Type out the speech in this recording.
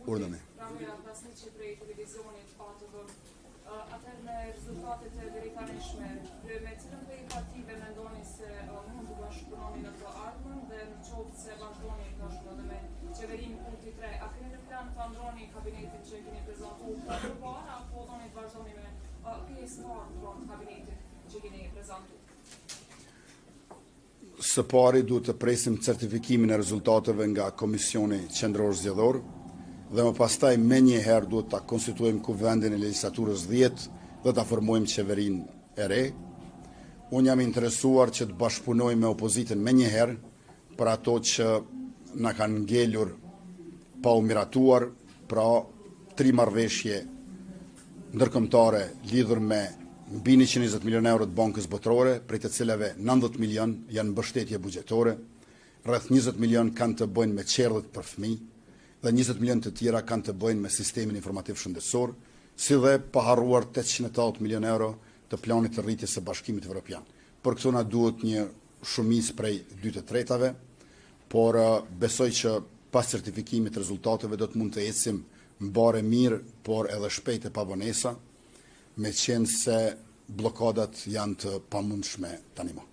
urdhëni. Atëherë me rezultatet e drejtanishme, me cilën prej partive mendoni se mund të bashkëpunoni në të ardhmen dhe në qoftë se vazhdoni tashmë edhe me qeverinë punkti 3, a keni në plan të ndroni kabinetin që keni prezantuar përpara apo doni të vazhdoni me pjesë të kabinetit që keni prezantuar? Së pari duhet të presim certifikimin e rezultateve nga Komisioni Qendror Zgjedhor dhe më pastaj me njëherë duhet ta konstituojmë kuvendin e legjislaturës 10 dhe ta formojmë qeverinë e re. Unë jam interesuar që të bashkëpunoj me opozitën me njëherë për ato që na kanë ngelur pa u miratuar, pra 3 marrëveshje ndërkombëtare lidhur me mbi 120 milion euro të bankës botërore, prej të cilave 90 milion janë mbështetje buxhetore, rreth 20 milion kanë të bëjnë me qerrët për fëmijë dhe 20 milion të tjera kanë të bëjnë me sistemin informativ shëndetësor, si dhe pa harruar 880 milion euro të planit të rritjes së Bashkimit Evropian. Për këto na duhet një shumicë prej 2/3, por besoj që pas certifikimit të rezultateve do të mund të ecim mbare mirë, por edhe shpejt e pa vonesa, me qenë se blokadat janë të pamundshme tani më.